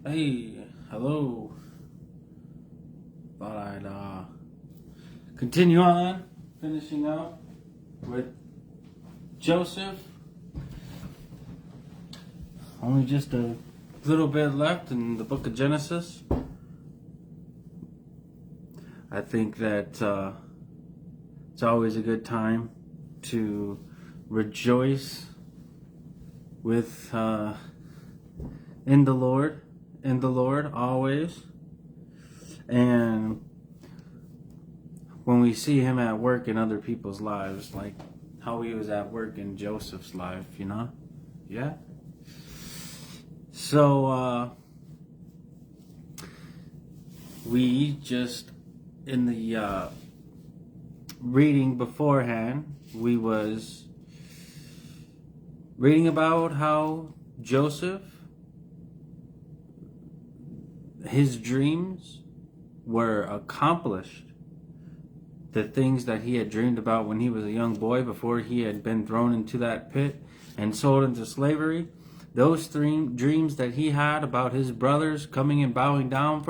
Hey, hello. Thought I'd continue on, finishing up with Joseph. Only just a little bit left in the book of Genesis. I think that it's always a good time to rejoice with in the Lord always. And when we see him at work in other people's lives, like how he was at work in Joseph's life, yeah. So we just in the reading beforehand, we was reading about how Joseph, his dreams were accomplished. The things that he had dreamed about when he was a young boy before he had been thrown into that pit and sold into slavery, those dreams that he had about his brothers coming and bowing down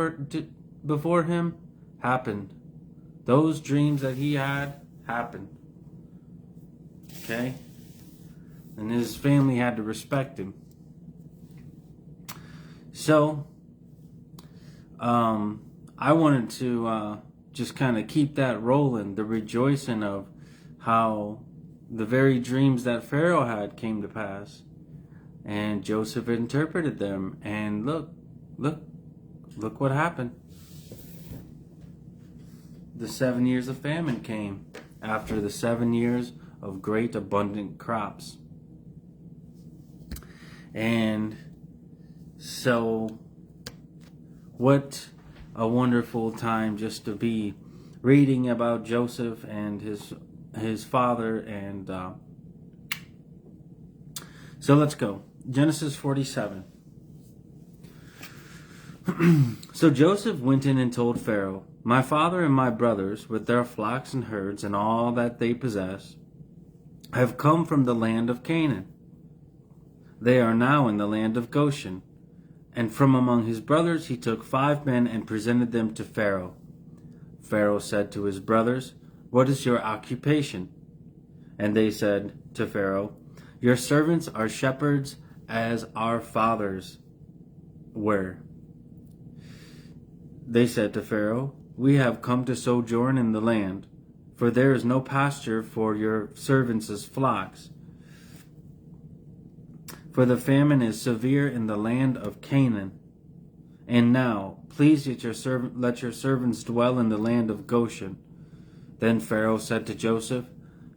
before him happened. Those dreams that he had happened. Okay? And his family had to respect him. So, I wanted to just kind of keep that rolling, the rejoicing of how the very dreams that Pharaoh had came to pass. And Joseph interpreted them. And look what happened. The 7 years of famine came after the 7 years of great abundant crops. And so, what a wonderful time just to be reading about Joseph and his father. And so let's go. Genesis 47. So Joseph went in and told Pharaoh, "My father and my brothers, with their flocks and herds and all that they possess, have come from the land of Canaan. They are now in the land of Goshen." And from among his brothers he took 5 men and presented them to Pharaoh. Pharaoh said to his brothers, "What is your occupation?" And they said to Pharaoh, "Your servants are shepherds as our fathers were." They said to Pharaoh, "We have come to sojourn in the land, for there is no pasture for your servants' flocks. For the famine is severe in the land of Canaan. And now, please let your servants dwell in the land of Goshen." Then Pharaoh said to Joseph,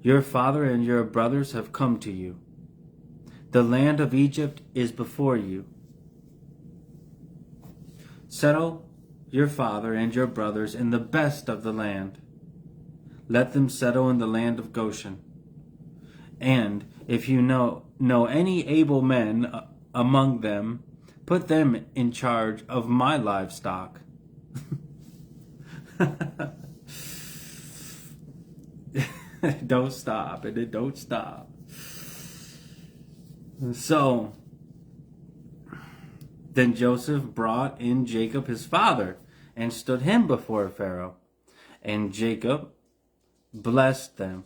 "Your father and your brothers have come to you. The land of Egypt is before you. Settle your father and your brothers in the best of the land. Let them settle in the land of Goshen. And if you know any able men among them, put them in charge of my livestock." Don't stop, and it don't stop. So then Joseph brought in Jacob his father and stood him before Pharaoh. And Jacob blessed Pharaoh.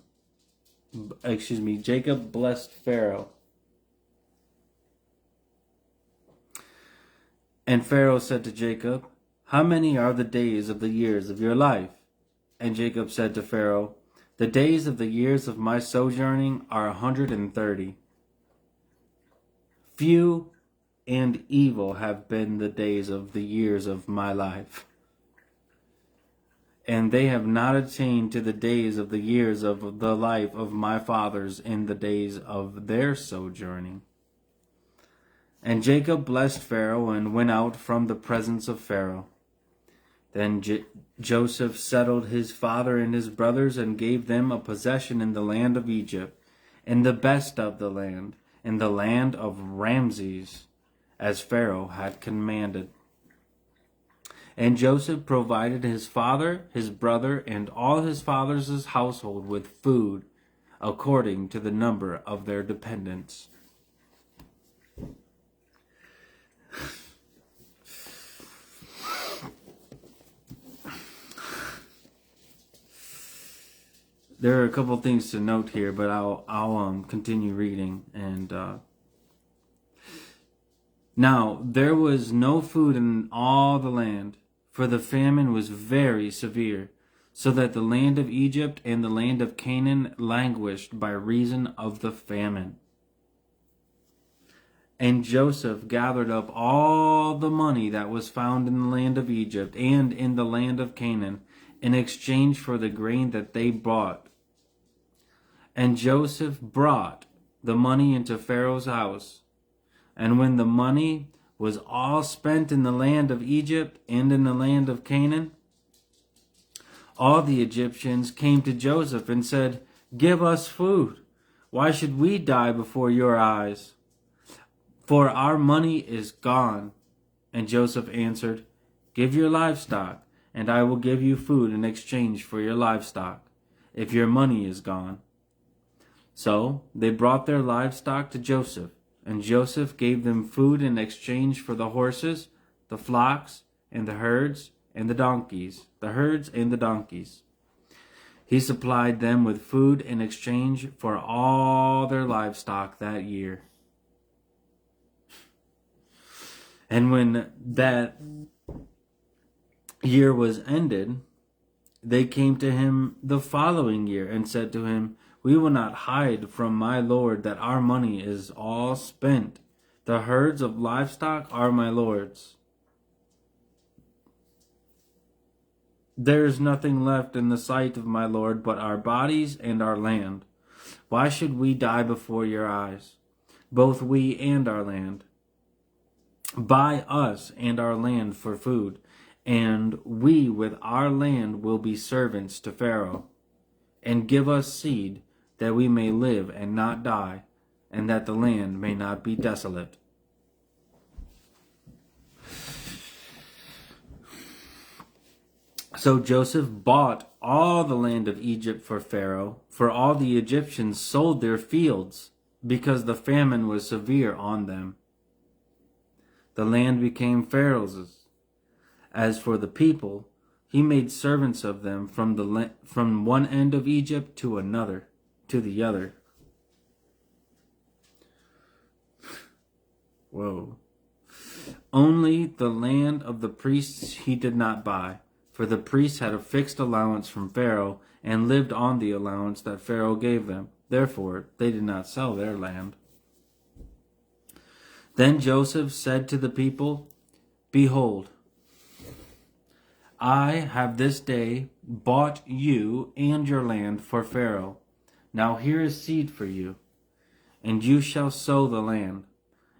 And Pharaoh said to Jacob, "How many are the days of the years of your life?" And Jacob said to Pharaoh, "The days of the years of my sojourning are 130. Few and evil have been the days of the years of my life, and they have not attained to the days of the years of the life of my fathers in the days of their sojourning." And Jacob blessed Pharaoh and went out from the presence of Pharaoh. Then Joseph settled his father and his brothers and gave them a possession in the land of Egypt, in the best of the land, in the land of Ramses, as Pharaoh had commanded. And Joseph provided his father, his brother, and all his father's household with food, according to the number of their dependents. there are a couple things to note here, but I'll continue reading. And now there was no food in all the land, for the famine was very severe, so that the land of Egypt and the land of Canaan languished by reason of the famine. And Joseph gathered up all the money that was found in the land of Egypt and in the land of Canaan, in exchange for the grain that they brought. And Joseph brought the money into Pharaoh's house. And when the money was all spent in the land of Egypt and in the land of Canaan, all the Egyptians came to Joseph and said, "Give us food. Why should we die before your eyes? For our money is gone." And Joseph answered, "Give your livestock, and I will give you food in exchange for your livestock, if your money is gone." So they brought their livestock to Joseph, and Joseph gave them food in exchange for the horses, the flocks, and the herds, and the donkeys, He supplied them with food in exchange for all their livestock that year. And when that year was ended, they came to him the following year and said to him, "We will not hide from my lord that our money is all spent. The herds of livestock are my lord's. There is nothing left in the sight of my lord but our bodies and our land. Why should we die before your eyes, both we and our land? Buy us and our land for food, and we with our land will be servants to Pharaoh. And give us seed, that we may live and not die, and that the land may not be desolate." So Joseph bought all the land of Egypt for Pharaoh, for all the Egyptians sold their fields, because the famine was severe on them. The land became Pharaoh's. As for the people, he made servants of them from one end of Egypt to the other. Whoa. Only the land of the priests he did not buy, for the priests had a fixed allowance from Pharaoh and lived on the allowance that Pharaoh gave them. Therefore, they did not sell their land. Then Joseph said to the people, "Behold, I have this day bought you and your land for Pharaoh. Now here is seed for you, and you shall sow the land.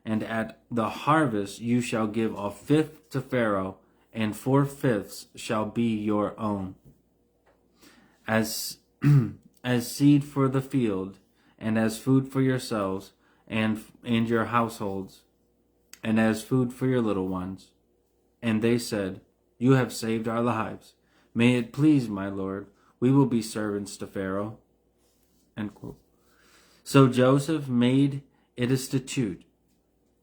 And at the harvest you shall give a fifth to Pharaoh, and 4/5 shall be your own, as seed for the field, and as food for yourselves and your households, and as food for your little ones." And they said, "You have saved our lives. May it please my Lord, we will be servants to Pharaoh." End quote. So Joseph made it a statute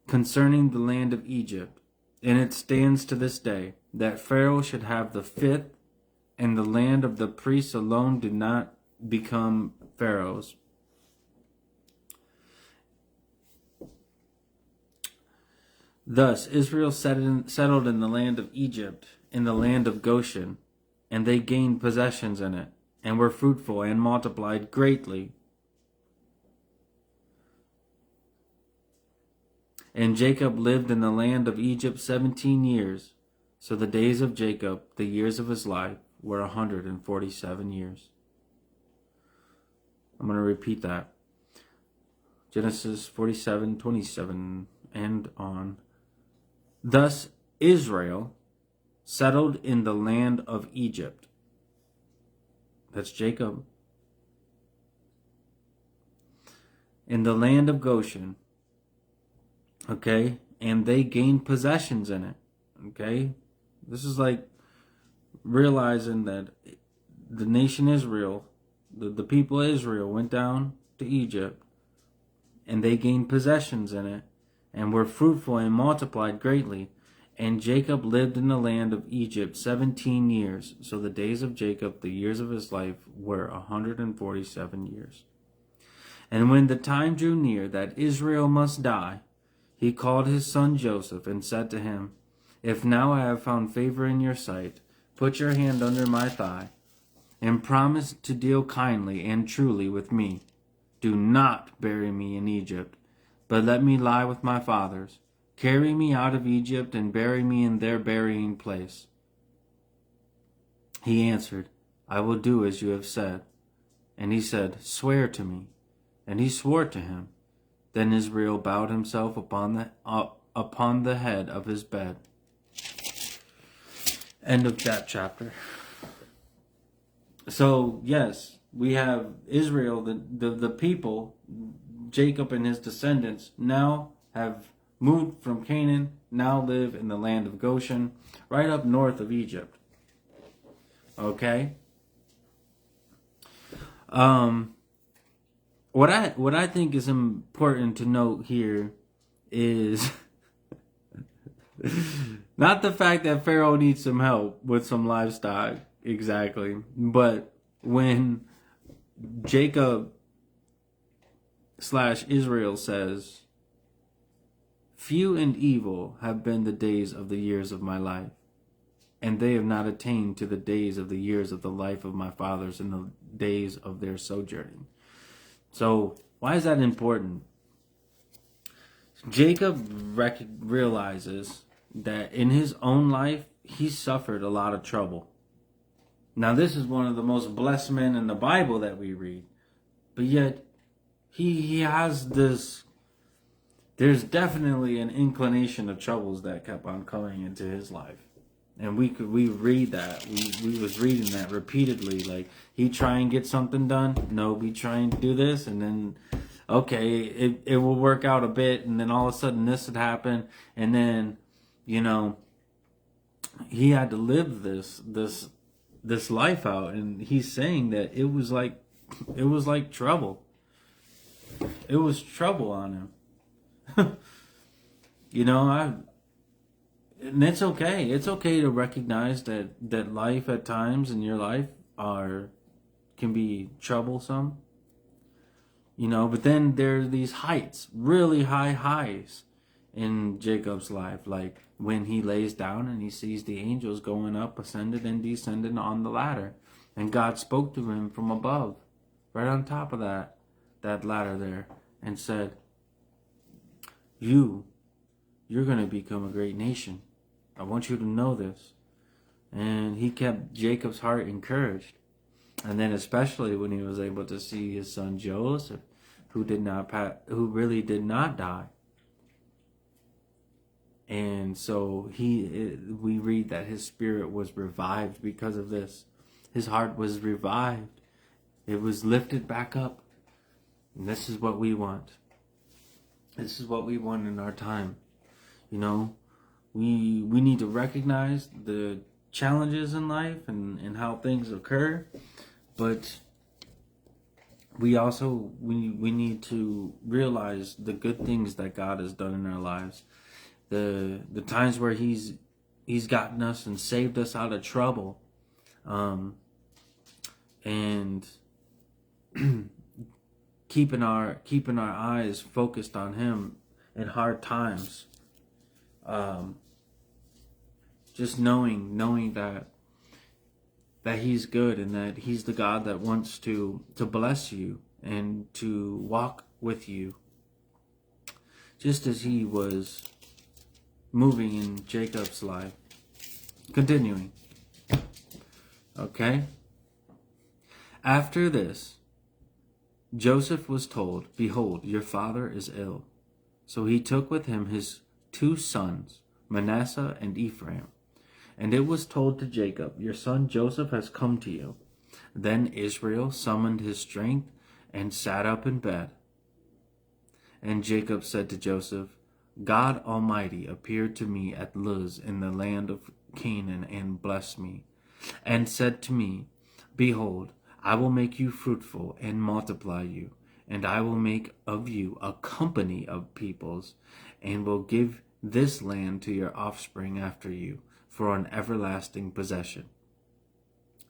concerning the land of Egypt, and it stands to this day, that Pharaoh should have the fifth, and the land of the priests alone did not become Pharaoh's. Thus Israel settled in the land of Egypt, in the land of Goshen, and they gained possessions in it, and were fruitful and multiplied greatly. And Jacob lived in the land of Egypt 17 years. So the days of Jacob, the years of his life, were 147 years. I'm going to repeat that. Genesis 47:27 and on. Thus Israel settled in the land of Egypt. That's Jacob. In the land of Goshen. Okay? And they gained possessions in it. Okay? This is like realizing that the nation Israel, the people of Israel went down to Egypt, and they gained possessions in it, and were fruitful and multiplied greatly. And Jacob lived in the land of Egypt 17 years. So the days of Jacob, the years of his life, were 147 years. And when the time drew near that Israel must die, he called his son Joseph and said to him, If now I have found favor in your sight, put your hand under my thigh, and promise to deal kindly and truly with me. Do not bury me in Egypt, but let me lie with my fathers. Carry me out of Egypt and bury me in their burying place. He answered, I will do as you have said. And he said, Swear to me. And he swore to him. Then Israel bowed himself upon the head of his bed. End of that chapter. So, yes, we have Israel, the people, Jacob and his descendants, now have moved from Canaan, now live in the land of Goshen, right up north of Egypt. Okay? What I think is important to note here is not the fact that Pharaoh needs some help with some livestock, exactly, but when Jacob / Israel says, Few and evil have been the days of the years of my life, and they have not attained to the days of the years of the life of my fathers in the days of their sojourning. So, why is that important? Jacob realizes that in his own life, he suffered a lot of trouble. Now, this is one of the most blessed men in the Bible that we read, but yet he has this. There's definitely an inclination of troubles that kept on coming into his life. And we read that. We was reading that repeatedly. Like, he'd try and get something done. No, we try and do this. And then, okay, it will work out a bit. And then all of a sudden this would happen. And then, you know, he had to live this life out. And he's saying that it was like trouble. It was trouble on him. You know, and it's okay. It's okay to recognize that life at times in your life can be troublesome. You know, but then there are these heights, really high highs in Jacob's life, like when he lays down and he sees the angels going up, ascended and descended on the ladder, and God spoke to him from above, right on top of that ladder there, and said, You're going to become a great nation. I want you to know this. And he kept Jacob's heart encouraged. And then especially when he was able to see his son Joseph, who really did not die. And so we read that his spirit was revived because of this. His heart was revived. It was lifted back up. And this is what we want. This is what we want in our time. You know, we need to recognize the challenges in life and how things occur, but we also we need to realize the good things that God has done in our lives, the times where He's gotten us and saved us out of trouble, and keeping our eyes focused on Him in hard times. Just knowing that He's good and that He's the God that wants to bless you and to walk with you, just as He was moving in Jacob's life. Continuing. Okay? After this, Joseph was told, Behold, your father is ill. So he took with him his 2 sons, Manasseh and Ephraim. And it was told to Jacob, Your son Joseph has come to you. Then Israel summoned his strength and sat up in bed. And Jacob said to Joseph, God Almighty appeared to me at Luz in the land of Canaan and blessed me, and said to me, Behold, I will make you fruitful and multiply you, and I will make of you a company of peoples, and will give this land to your offspring after you for an everlasting possession.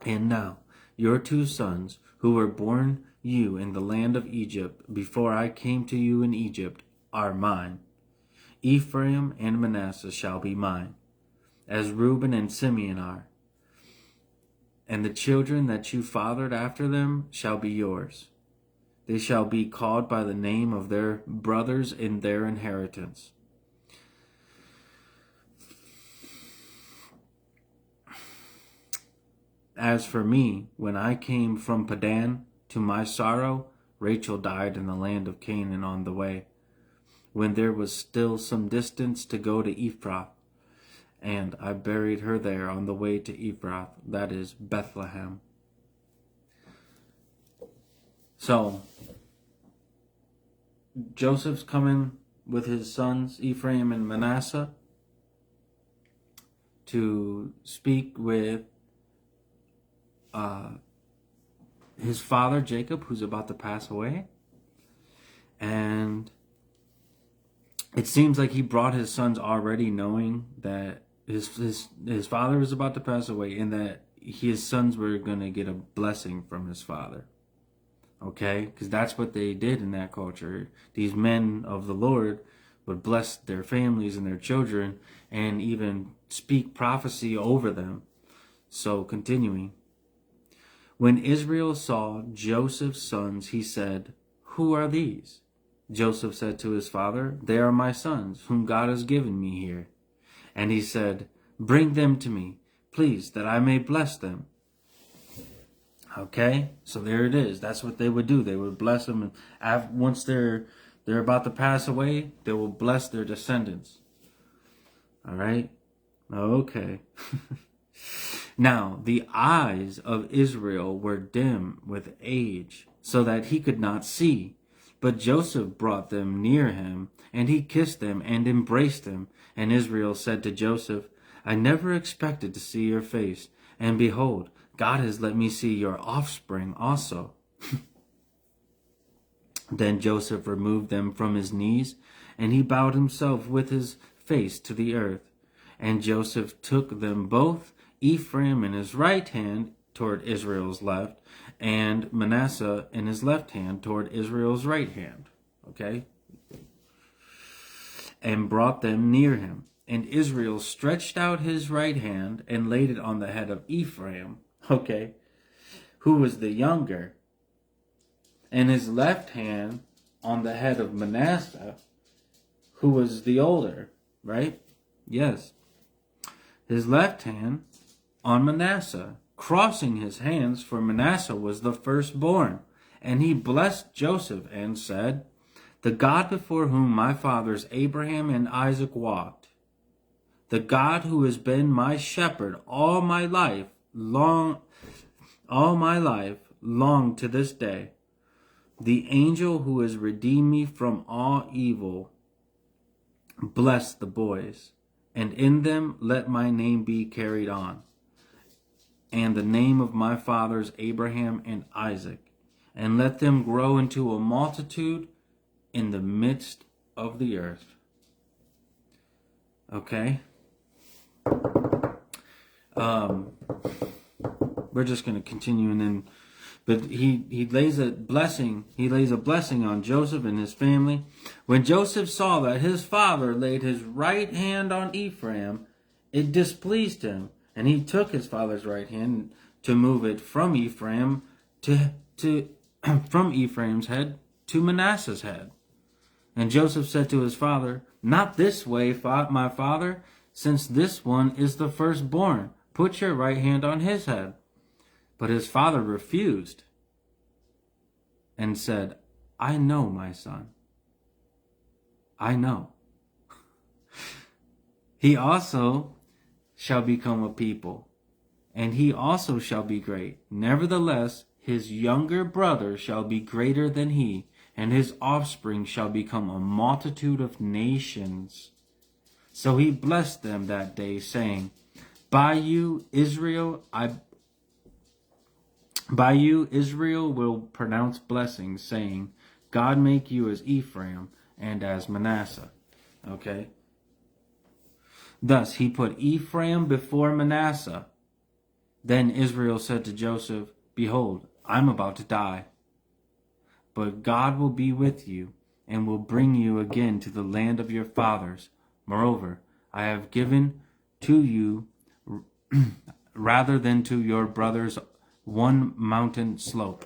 And now your 2 sons, who were born you in the land of Egypt before I came to you in Egypt, are mine. Ephraim and Manasseh shall be mine, as Reuben and Simeon are. And the children that you fathered after them shall be yours. They shall be called by the name of their brothers in their inheritance. As for me, when I came from Padan, to my sorrow, Rachel died in the land of Canaan on the way, when there was still some distance to go to Ephrath. And I buried her there on the way to Ephrath, that is Bethlehem. So, Joseph's coming with his sons, Ephraim and Manasseh, to speak with his father, Jacob, who's about to pass away. And it seems like he brought his sons already knowing that his father was about to pass away and that his sons were going to get a blessing from his father. Okay? Because that's what they did in that culture. These men of the Lord would bless their families and their children and even speak prophecy over them. So, continuing. When Israel saw Joseph's sons, he said, "Who are these?" Joseph said to his father, "They are my sons, whom God has given me here." And he said, "Bring them to me, please, that I may bless them." Okay, so there it is. That's what they would do. They would bless them, and once they're about to pass away, they will bless their descendants. All right? Okay. Now, the eyes of Israel were dim with age, so that he could not see. But Joseph brought them near him, and he kissed them and embraced them. And Israel said to Joseph, "I never expected to see your face, and behold, God has let me see your offspring also." Then Joseph removed them from his knees, and he bowed himself with his face to the earth. And Joseph took them both, Ephraim in his right hand toward Israel's left, and Manasseh in his left hand toward Israel's right hand. Okay? And brought them near him. And Israel stretched out his right hand and laid it on the head of Ephraim, okay, who was the younger, and his left hand on the head of Manasseh, who was the older, right? Yes. His left hand on Manasseh, crossing his hands, for Manasseh was the firstborn. And he blessed Joseph and said, "The God before whom my fathers Abraham and Isaac walked, the God who has been my shepherd all my life, long to this day, the angel who has redeemed me from all evil, bless the boys, and in them let my name be carried on, and the name of my fathers Abraham and Isaac, and let them grow into a multitude in the midst of the earth." Okay? We're just going to continue, and then, but he lays a blessing on Joseph and his family. When Joseph saw that his father laid his right hand on Ephraim, it displeased him, and he took his father's right hand to move it from Ephraim from Ephraim's head to Manasseh's head. And Joseph said to his father, "Not this way, my father, since this one is the firstborn. Put your right hand on his head." But his father refused and said, "I know, my son. I know. He also shall become a people, and he also shall be great. Nevertheless, his younger brother shall be greater than he, and his offspring shall become a multitude of nations." So he blessed them that day, saying, By you, Israel will pronounce blessings, saying, "God make you as Ephraim and as Manasseh." Okay? Thus he put Ephraim before Manasseh. Then Israel said to Joseph, Behold, I'm about to die, but God will be with you and will bring you again to the land of your fathers. Moreover, I have given to you rather than to your brothers one mountain slope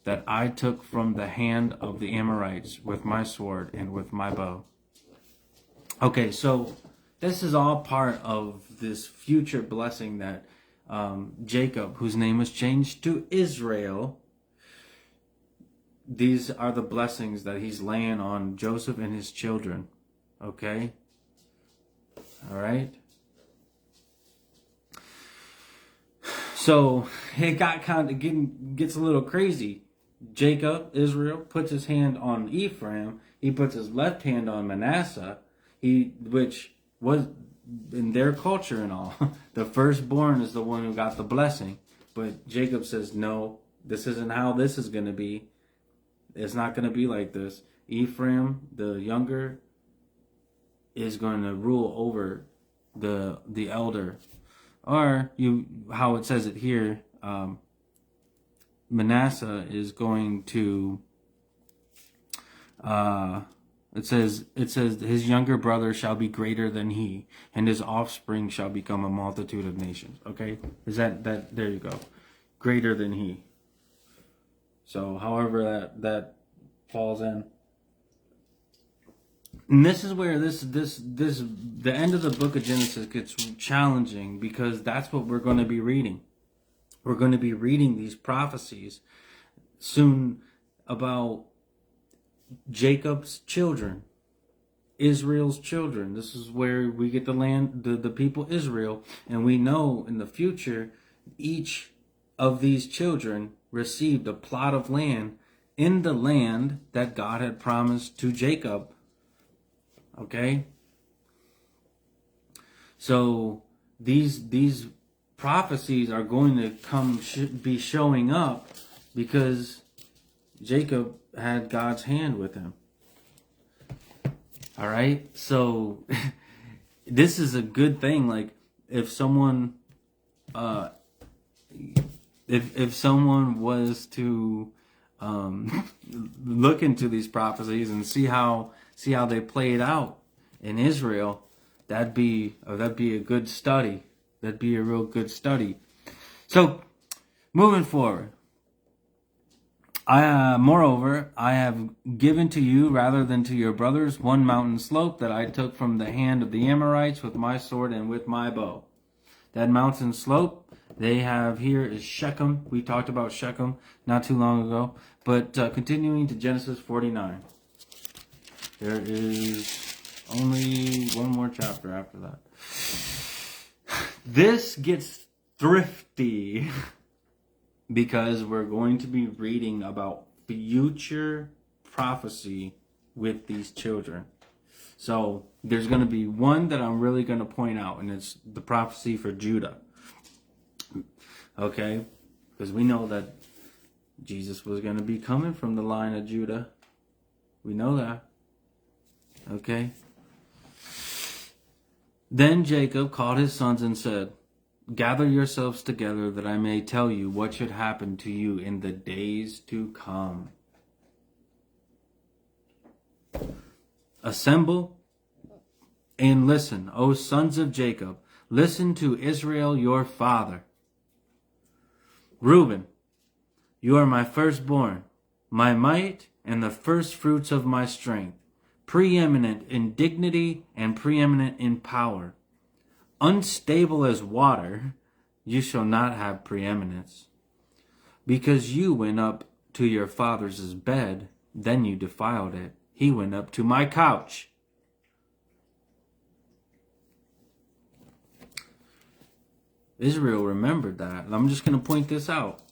that I took from the hand of the Amorites with my sword and with my bow. Okay, so this is all part of this future blessing that Jacob, whose name was changed to Israel, these are the blessings that he's laying on Joseph and his children. Okay? All right? So it gets a little crazy. Jacob, Israel, puts his hand on Ephraim. He puts his left hand on Manasseh, which was in their culture and all. The firstborn is the one who got the blessing. But Jacob says, no, this isn't how this is going to be. It's not going to be like this. Ephraim, the younger, is going to rule over the elder. Or how it says it here, Manasseh is going to it says his younger brother shall be greater than he, and his offspring shall become a multitude of nations. Okay? Is that there you go. Greater than he. So however that falls in. And this is where the end of the book of Genesis gets challenging, because that's what we're going to be reading. We're going to be reading these prophecies soon about Jacob's children, Israel's children. This is where we get the land, the people Israel, and we know in the future each of these children received a plot of land in the land that God had promised to Jacob. Okay? So these prophecies are going to be showing up because Jacob had God's hand with him. All right? So this is a good thing. Like if someone if someone was to look into these prophecies and see how they played out in Israel, that'd be a good study. That'd be a real good study. So, moving forward, moreover, I have given to you rather than to your brothers one mountain slope that I took from the hand of the Amorites with my sword and with my bow. That mountain slope they have here is Shechem. We talked about Shechem not too long ago. But continuing to Genesis 49. There is only one more chapter after that. This gets thrifty because we're going to be reading about future prophecy with these children. So there's going to be one that I'm really going to point out, and it's the prophecy for Judah. Okay? Because we know that Jesus was going to be coming from the line of Judah. We know that. Okay? Then Jacob called his sons and said, Gather yourselves together that I may tell you what should happen to you in the days to come. Assemble and listen, O sons of Jacob. Listen to Israel your father. Reuben, you are my firstborn, my might, and the first fruits of my strength, preeminent in dignity and preeminent in power. Unstable as water, you shall not have preeminence. Because you went up to your father's bed, then you defiled it. He went up to my couch. Israel remembered that. And I'm just going to point this out.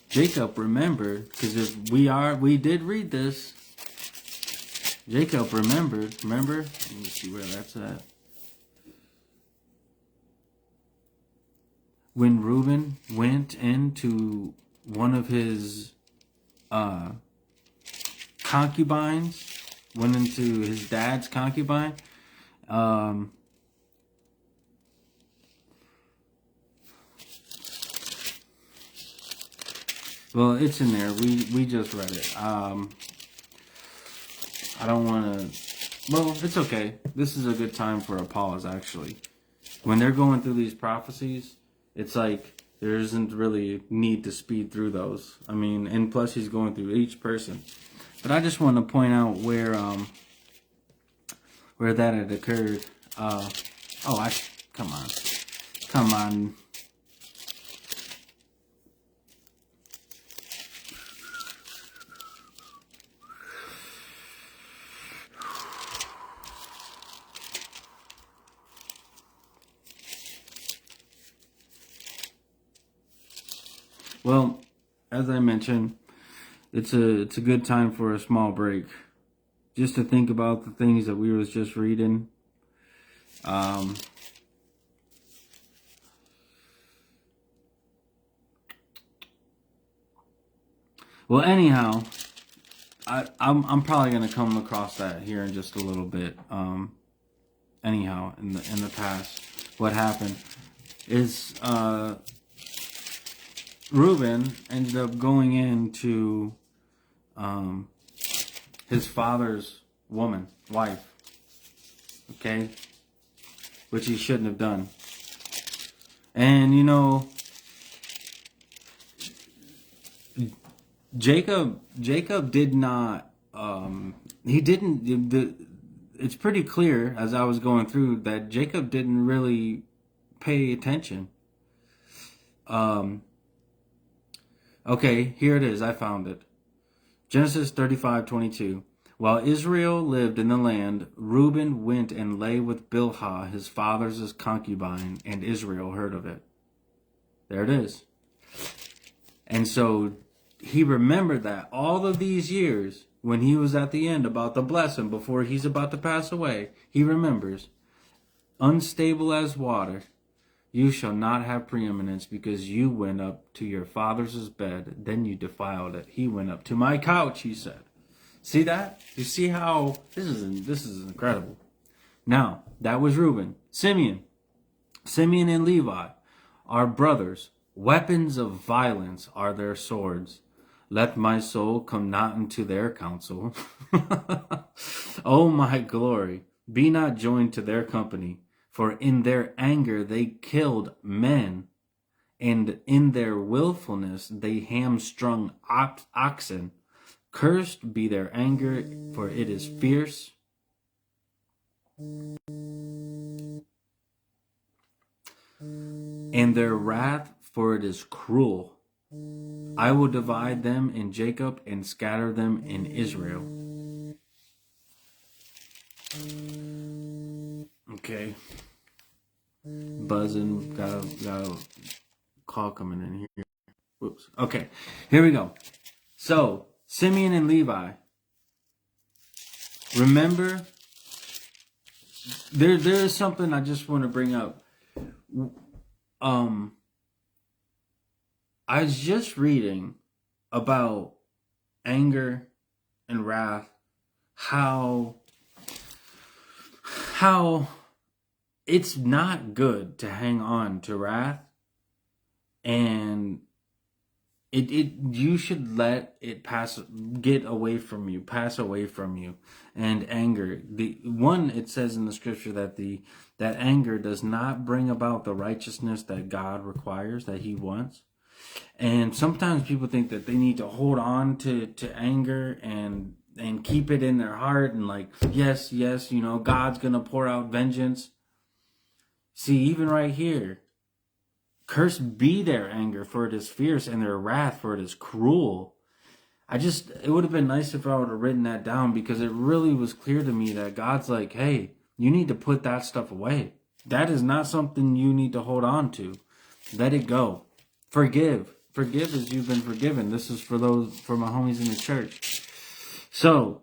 Jacob remembered, because if we did read this. Jacob remembered. Remember? Let me see where that's at. When Reuben went into one of his concubines, went into his dad's concubine, Well, it's in there. We just read it. I don't want to. Well, it's okay. This is a good time for a pause, actually. When they're going through these prophecies, it's like there isn't really need to speed through those. I mean, and plus he's going through each person. But I just want to point out where that had occurred. Come on. Well, as I mentioned, it's a good time for a small break, just to think about the things that we was just reading. Well, anyhow, I'm probably gonna come across that here in just a little bit. Anyhow, in the past, what happened is Reuben ended up going into his father's wife, okay, which he shouldn't have done. And you know, Jacob did not. He didn't. It's pretty clear as I was going through that Jacob didn't really pay attention. Okay, here it is. I found it. Genesis 35:22. While Israel lived in the land, Reuben went and lay with Bilhah, his father's concubine, and Israel heard of it. There it is. And so he remembered that all of these years, when he was at the end about the blessing before he's about to pass away, he remembers, unstable as water, you shall not have preeminence, because you went up to your father's bed, then you defiled it. He went up to my couch, he said. See that? You see how this is incredible. Now, that was Reuben. Simeon and Levi are brothers. Weapons of violence are their swords. Let my soul come not into their counsel. O my glory, be not joined to their company. For in their anger they killed men, and in their willfulness they hamstrung oxen. Cursed be their anger, for it is fierce. And their wrath, for it is cruel. I will divide them in Jacob and scatter them in Israel. Okay. Buzzing. Got a call coming in here. Whoops. Okay. Here we go. So, Simeon and Levi. Remember, there is something I just want to bring up. I was just reading about anger and wrath, how it's not good to hang on to wrath, and you should let it pass away from you. And anger, it says in the scripture that that anger does not bring about the righteousness that God requires, that he wants. And sometimes people think that they need to hold on to anger and keep it in their heart, and like, yes, God's gonna pour out vengeance. See, even right here, cursed be their anger, for it is fierce, and their wrath, for it is cruel. It would have been nice if I would have written that down, because it really was clear to me that God's like, hey, you need to put that stuff away. That is not something you need to hold on to. Let it go. Forgive as you've been forgiven. This is for my homies in the church. So,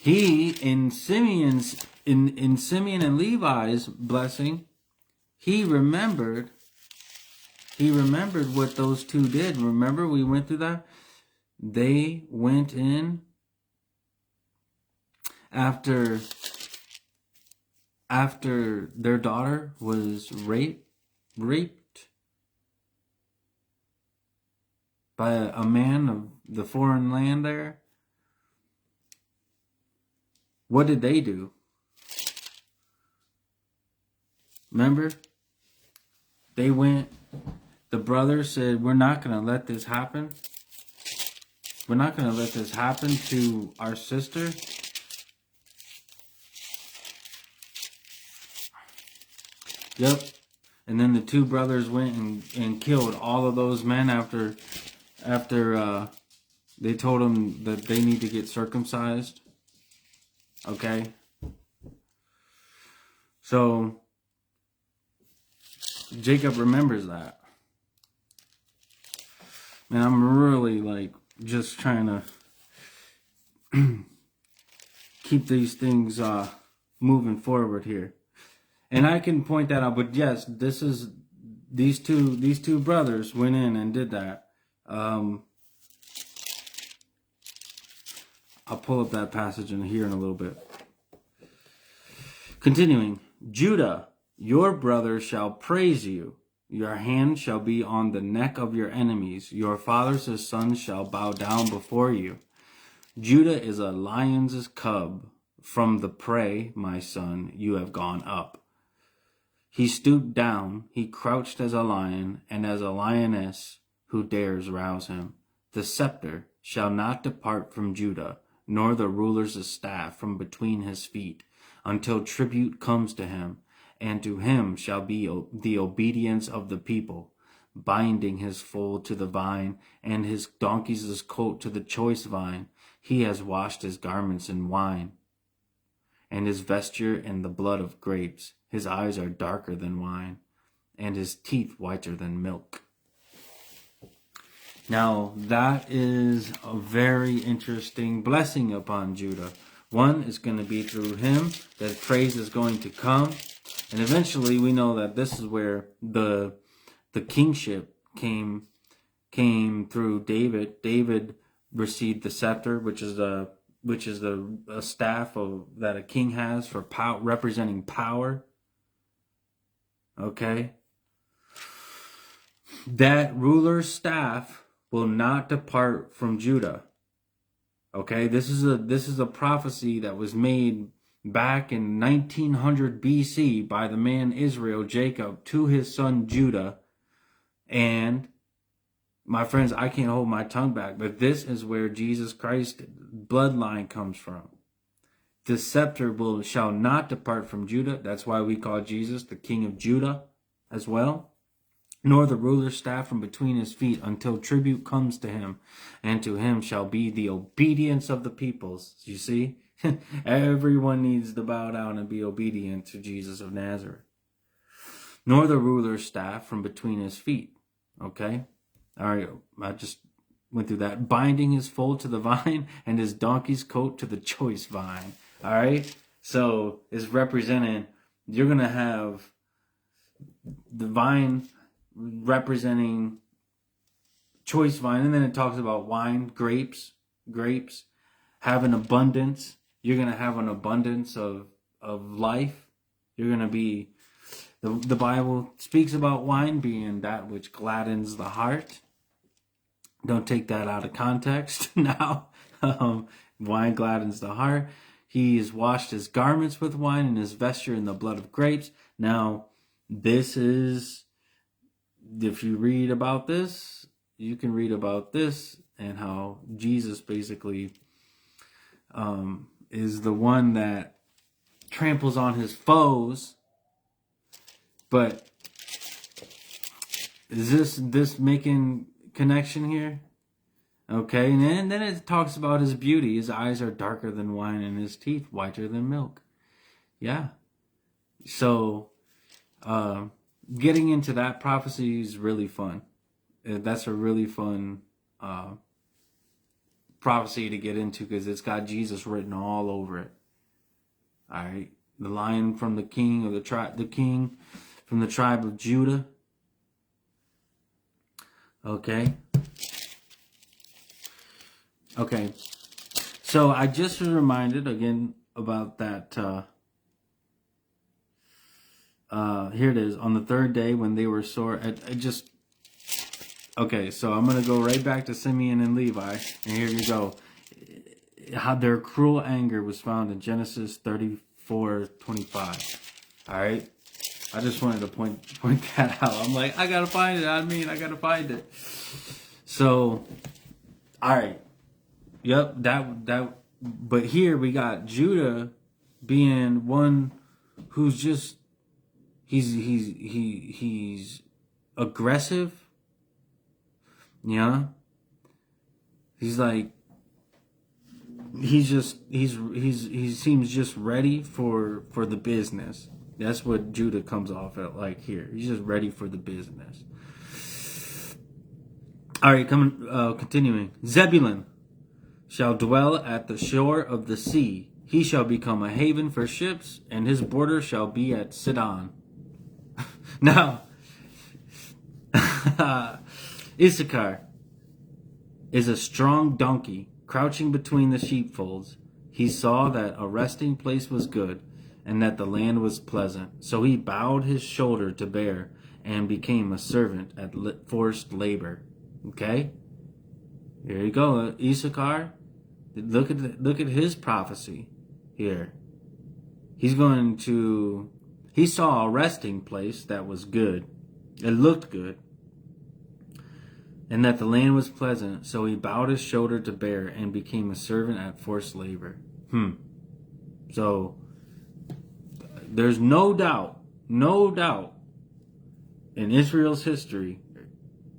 he, in Simeon and Levi's blessing, he remembered what those two did. Remember, we went through that? They went in after their daughter was raped, by a man of the foreign land there, what did they do? Remember? They went, the brothers said, we're not going to let this happen. We're not going to let this happen to our sister. Yep. And then the two brothers went and killed all of those men after they told them that they need to get circumcised. Okay. So Jacob remembers that. And I'm really like just trying to keep these things moving forward here. And I can point that out, but yes, this is these two brothers went in and did that. I'll pull up that passage in here in a little bit. Continuing, Judah, your brother shall praise you. Your hand shall be on the neck of your enemies. Your father's sons shall bow down before you. Judah is a lion's cub. From the prey, my son, you have gone up. He stooped down, he crouched as a lion, and as a lioness, who dares rouse him? The scepter shall not depart from Judah, nor the ruler's staff from between his feet, until tribute comes to him, and to him shall be the obedience of the people, binding his foal to the vine, and his donkey's coat to the choice vine. He has washed his garments in wine, and his vesture in the blood of grapes. His eyes are darker than wine, and his teeth whiter than milk. Now, that is a very interesting blessing upon Judah. One is going to be through him, that praise is going to come. And eventually, we know that this is where the kingship came through David. David received the scepter, which is a staff that a king has for representing power. Okay, that ruler's staff will not depart from Judah. Okay, this is a prophecy that was made back in 1900 BC by the man Israel, Jacob, to his son Judah. And my friends, I can't hold my tongue back, but this is where Jesus Christ's bloodline comes from. The scepter shall not depart from Judah. That's why we call Jesus the King of Judah as well. Nor the ruler's staff from between his feet, until tribute comes to him, and to him shall be the obedience of the peoples. You see? Everyone needs to bow down and be obedient to Jesus of Nazareth. Nor the ruler's staff from between his feet. Okay? All right, I just went through that. Binding his foal to the vine, and his donkey's coat to the choice vine. All right, so it's representing, you're going to have the vine representing choice vine, and then it talks about wine, grapes, have an abundance. You're going to have an abundance of life. You're going to be, the Bible speaks about wine being that which gladdens the heart. Don't take that out of context now. Wine gladdens the heart. He has washed his garments with wine, and his vesture in the blood of grapes. Now, this is, if you read about this, you can read about this and how Jesus basically is the one that tramples on his foes. But is this making connection here? Okay, and then it talks about his beauty. His eyes are darker than wine, and his teeth whiter than milk. Yeah. So, getting into that prophecy is really fun. That's a really fun prophecy to get into, because it's got Jesus written all over it. All right, the lion from the king, or the king from the tribe of Judah. Okay. So I just was reminded again about that. Here it is. On the third day, when they were sore, Okay, so I'm going to go right back to Simeon and Levi. And here you go. How their cruel anger was found in Genesis 34:25. All right? I just wanted to point that out. I'm like, I got to find it. I got to find it. So, all right. Yep, that but here we got Judah being one who's just he's aggressive. Yeah. He's like he seems just ready for the business. That's what Judah comes off at like here. He's just ready for the business. All right, continuing. Zebulun shall dwell at the shore of the sea. He shall become a haven for ships, and his border shall be at Sidon. Now, Issachar is a strong donkey, crouching between the sheepfolds. He saw that a resting place was good, and that the land was pleasant. So he bowed his shoulder to bear, and became a servant at forced labor. Okay? Here you go, Issachar. Look at his prophecy here. He saw a resting place that was good. It looked good. And that the land was pleasant, so he bowed his shoulder to bear and became a servant at forced labor. So there's no doubt in Israel's history,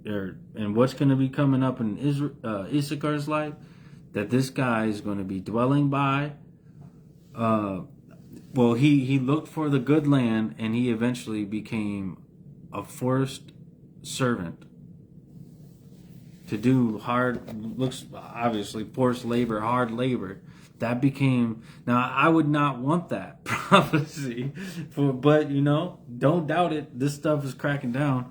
and what's going to be coming up in Issachar's life, that this guy is going to be dwelling by. He looked for the good land, and he eventually became a forced servant to do forced labor, hard labor. That became, now I would not want that prophecy, but don't doubt it. This stuff is cracking down.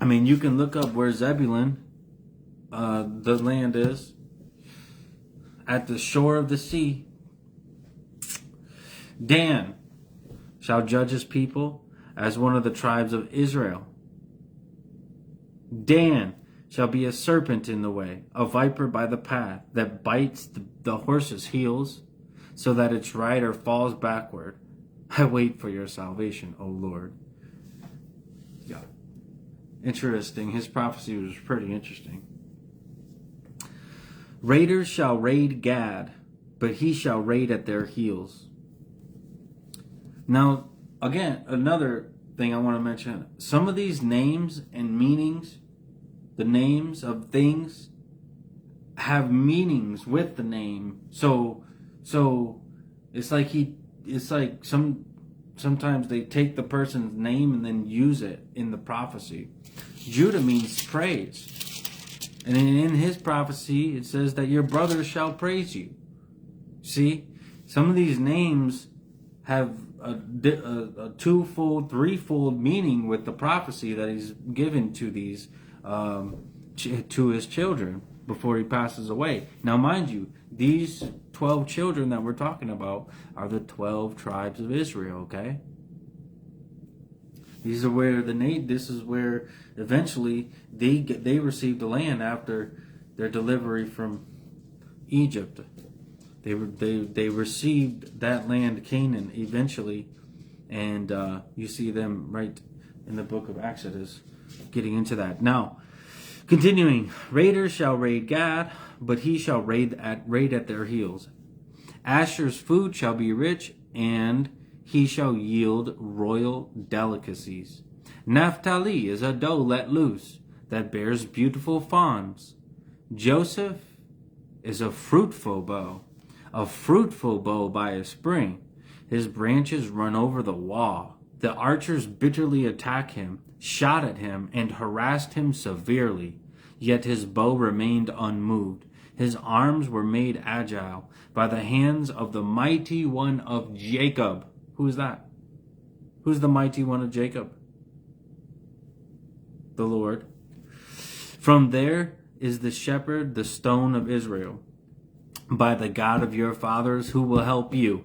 You can look up where Zebulun, the land is, at the shore of the sea. Dan shall judge his people as one of the tribes of Israel. Dan shall be a serpent in the way, a viper by the path, that bites the horse's heels, so that its rider falls backward. I wait for your salvation, O Lord. Yeah. Interesting. His prophecy was pretty interesting. Raiders shall raid Gad, but he shall raid at their heels. Now, again, another thing I want to mention. Some of these names and meanings, the names of things, have meanings with the name. So it's like sometimes they take the person's name and then use it in the prophecy. Judah means praise. And in his prophecy, it says that your brothers shall praise you. See, some of these names have a twofold, threefold meaning with the prophecy that he's given to these, to his children before he passes away. Now, mind you, these 12 children that we're talking about are the 12 tribes of Israel. Okay. This is where eventually they received the land after their delivery from Egypt. They received that land, Canaan, eventually, and you see them right in the book of Exodus getting into that. Now, continuing, raiders shall raid Gad, but he shall raid at their heels. Asher's food shall be rich, and he shall yield royal delicacies. Naphtali is a doe let loose, that bears beautiful fawns. Joseph is a fruitful bow by a spring. His branches run over the wall. The archers bitterly attack him, shot at him, and harassed him severely. Yet his bow remained unmoved. His arms were made agile by the hands of the mighty one of Jacob. Who is that? Who's the mighty one of Jacob? The Lord. From there is the shepherd, the stone of Israel, by the God of your fathers who will help you,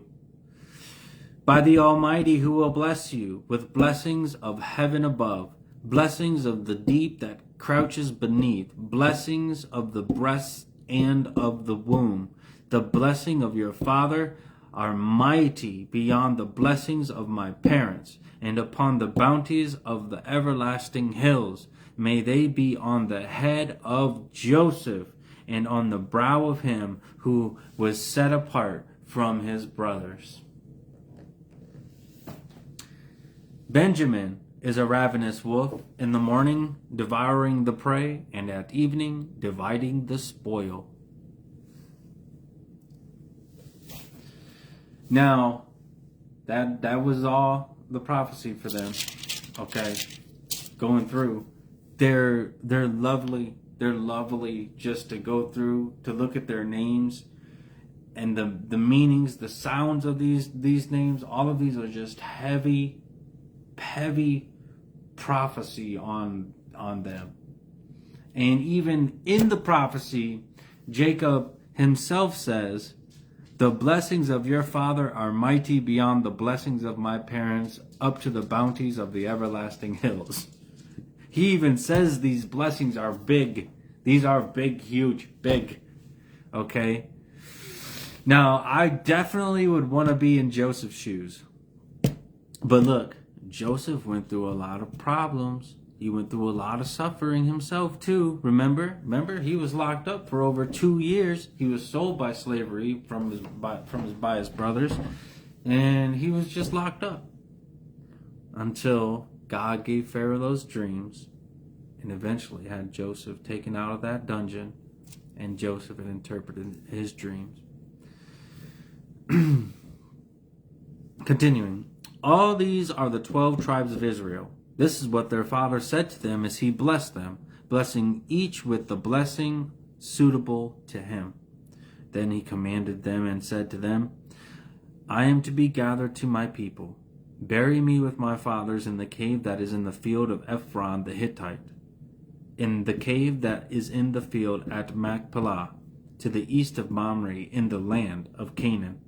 by the Almighty who will bless you with blessings of heaven above, blessings of the deep that crouches beneath, blessings of the breast and of the womb. The blessing of your father are mighty beyond the blessings of my parents, and upon the bounties of the everlasting hills. May they be on the head of Joseph, and on the brow of him who was set apart from his brothers. Benjamin is a ravenous wolf, in the morning devouring the prey, and at evening dividing the spoil. Now, that was all the prophecy for them. Okay, going through. They're lovely. They're lovely just to go through, to look at their names and the meanings, the sounds of these names. All of these are just heavy prophecy on them. And even in the prophecy, Jacob himself says, the blessings of your father are mighty beyond the blessings of my parents, up to the bounties of the everlasting hills. He even says these blessings are big. These are big, huge, big. Okay? Now, I definitely would want to be in Joseph's shoes. But look, Joseph went through a lot of problems. He went through a lot of suffering himself too. Remember, he was locked up for over 2 years. He was sold by slavery by his brothers, and he was just locked up until God gave Pharaoh those dreams, and eventually had Joseph taken out of that dungeon, and Joseph had interpreted his dreams. Continuing. All these are the 12 tribes of Israel. This is what their father said to them as he blessed them, blessing each with the blessing suitable to him. Then he commanded them and said to them, I am to be gathered to my people. Bury me with my fathers in the cave that is in the field of Ephron the Hittite, in the cave that is in the field at Machpelah, to the east of Mamre, in the land of Canaan,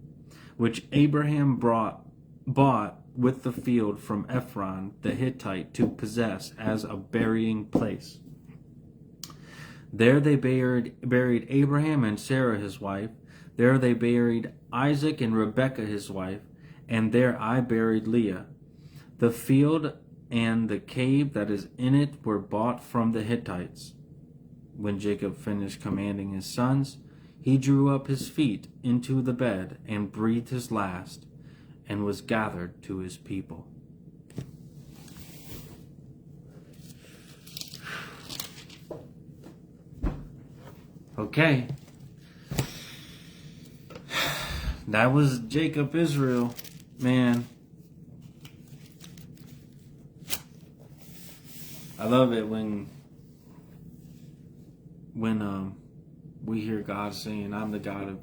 which Abraham bought with the field from Ephron the Hittite to possess as a burying place. There they buried Abraham and Sarah his wife. There they buried Isaac and Rebekah his wife. And there I buried Leah. The field and the cave that is in it were bought from the Hittites. When Jacob finished commanding his sons, he drew up his feet into the bed and breathed his last, and was gathered to his people. Okay. That was Jacob Israel, man. I love it when we hear God saying, I'm the God of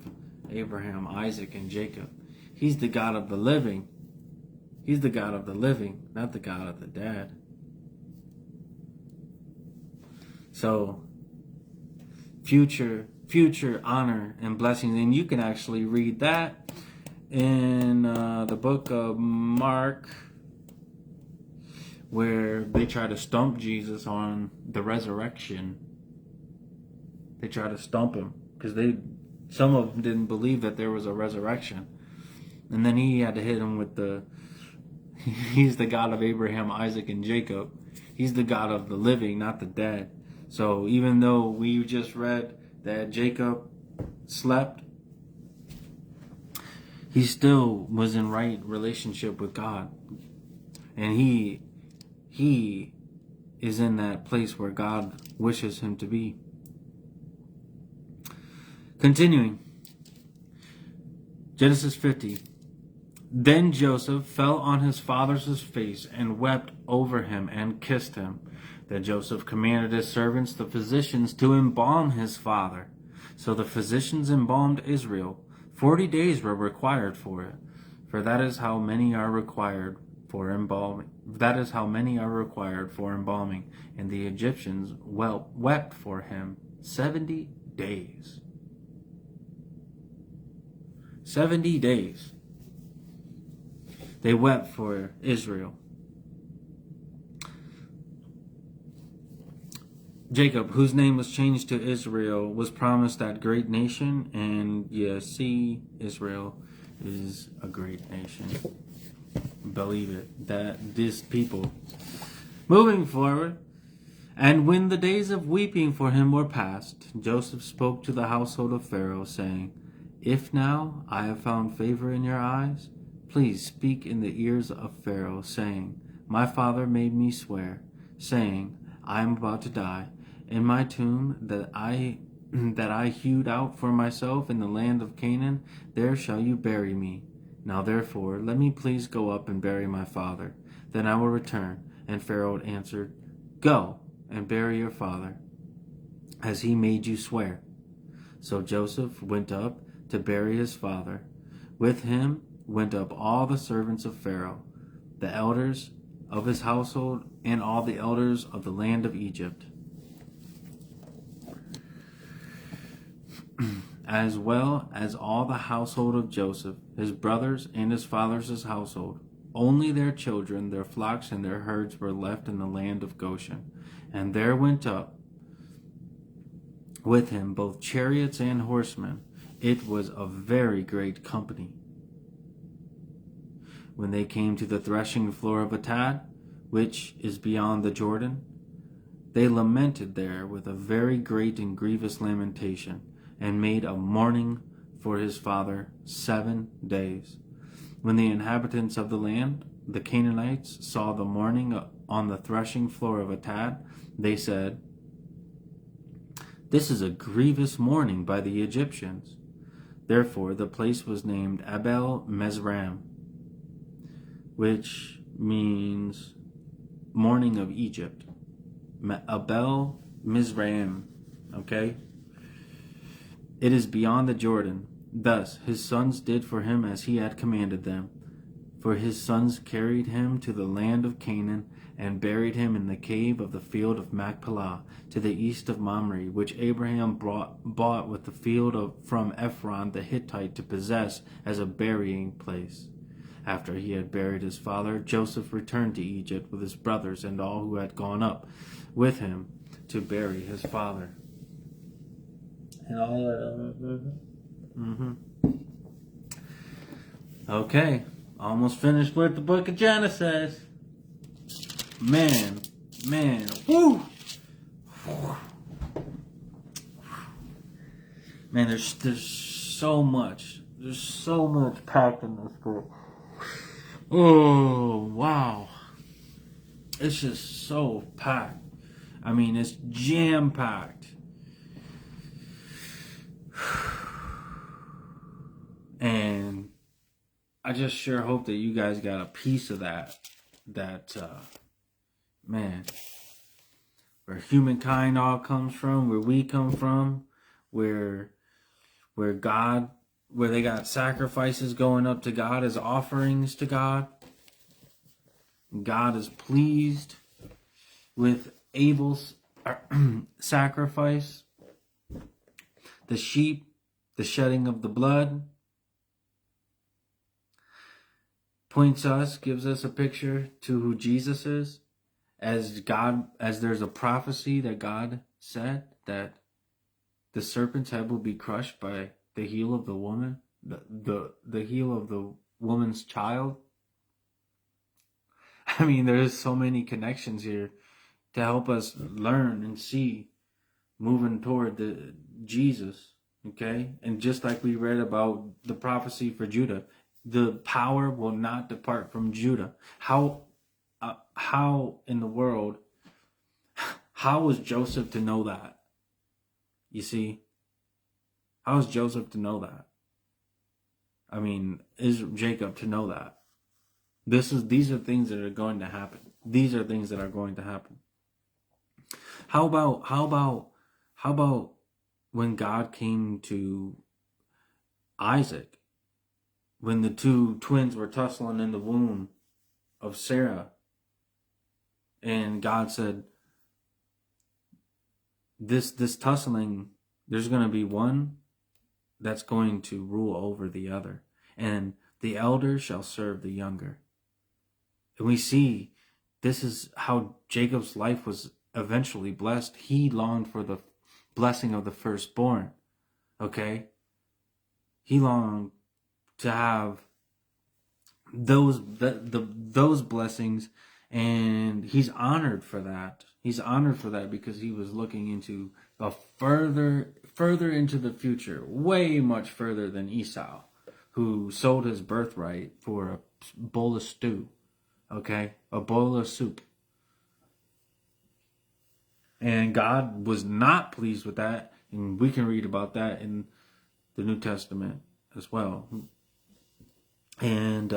Abraham, Isaac, and Jacob. He's the God of the living. He's the God of the living, not the God of the dead. So, future honor and blessings. And you can actually read that in the book of Mark, where they try to stump Jesus on the resurrection. They try to stump him because some of them didn't believe that there was a resurrection. And then he had to hit him with he's the God of Abraham, Isaac, and Jacob. He's the God of the living, not the dead. So even though we just read that Jacob slept, he still was in right relationship with God. And he is in that place where God wishes him to be. Continuing. Genesis 50. Then Joseph fell on his father's face and wept over him and kissed him. Then Joseph commanded his servants, the physicians, to embalm his father. So the physicians embalmed Israel. 40 days were required for it, for that is how many are required for embalming. That is how many are required for embalming. And the Egyptians wept for him 70 days. 70 days. They wept for Israel. Jacob, whose name was changed to Israel, was promised that great nation, and you see, Israel is a great nation. Believe it, that this people. Moving forward, and when the days of weeping for him were past, Joseph spoke to the household of Pharaoh, saying, If now I have found favor in your eyes, please speak in the ears of Pharaoh, saying, My father made me swear, saying, I am about to die. In my tomb that I hewed out for myself in the land of Canaan, there shall you bury me. Now therefore, let me please go up and bury my father. Then I will return. And Pharaoh answered, Go and bury your father, as he made you swear. So Joseph went up to bury his father. With him went up all the servants of Pharaoh, the elders of his household, and all the elders of the land of Egypt, as well as all the household of Joseph, his brothers, and his father's household. Only their children, their flocks, and their herds were left in the land of Goshen. And there went up with him both chariots and horsemen. It was a very great company. When they came to the threshing floor of Atad, which is beyond the Jordan, they lamented there with a very great and grievous lamentation, and made a mourning for his father 7 days. When the inhabitants of the land, the Canaanites, saw the mourning on the threshing floor of Atad, they said, This is a grievous mourning by the Egyptians. Therefore the place was named Abel Mizraim, which means mourning of Egypt. Abel Mizraim, okay? It is beyond the Jordan. Thus his sons did for him as he had commanded them. For his sons carried him to the land of Canaan, and buried him in the cave of the field of Machpelah, to the east of Mamre, which Abraham bought with the field from Ephron the Hittite to possess as a burying place. After he had buried his father, Joseph returned to Egypt with his brothers and all who had gone up with him to bury his father. And all that. Okay, almost finished with the book of Genesis. Man, woo! Man, there's so much. There's so much packed in this book. Oh, wow. It's just so packed. I mean, it's jam-packed. And I just sure hope that you guys got a piece of that, man, where humankind all comes from, where we come from, where they got sacrifices going up to God as offerings to God. God is pleased with Abel's sacrifice, the sheep, the shedding of the blood. Gives us a picture to who Jesus is, as there's a prophecy that God said that the serpent's head will be crushed by the heel of the woman, the heel of the woman's child. I mean, there's so many connections here to help us learn and see moving toward the Jesus, okay? And just like we read about the prophecy for Judah, the power will not depart from Judah. How in the world, how was Joseph to know that? You see, how is Joseph to know that? I mean, is Jacob to know that? These are things that are going to happen. These are things that are going to happen. How about when God came to Isaac, when the two twins were tussling in the womb of Sarah, and God said, this tussling, there's going to be one that's going to rule over the other, and the elder shall serve the younger. And we see this is how Jacob's life was eventually blessed, he longed for the blessing of the firstborn. Okay? He longed to have those blessings, and he's honored for that. He's honored for that because he was looking into a further into the future, way much further than Esau, who sold his birthright for a bowl of stew. Okay? A bowl of soup. And God was not pleased with that, and we can read about that in the New Testament as well. And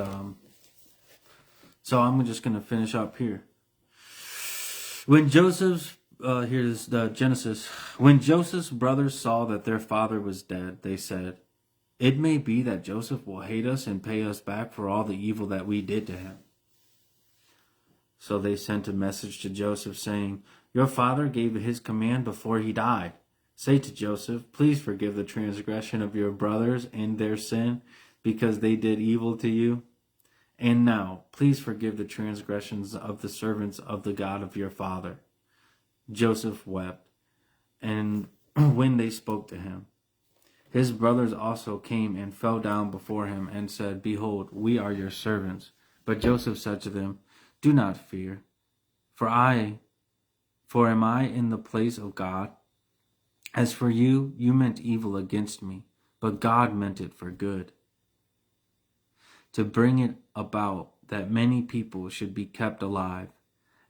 so I'm just going to finish up here. When Joseph's, here's the Genesis. When Joseph's brothers saw that their father was dead, they said, "It may be that Joseph will hate us and pay us back for all the evil that we did to him." So they sent a message to Joseph saying, "Your father gave his command before he died. Say to Joseph, please forgive the transgression of your brothers and their sin, because they did evil to you. And now, please forgive the transgressions of the servants of the God of your father." Joseph wept, and when they spoke to him, his brothers also came and fell down before him and said, "Behold, we are your servants." But Joseph said to them, "Do not fear, for am I in the place of God? As for you, you meant evil against me, but God meant it for good, to bring it about that many people should be kept alive,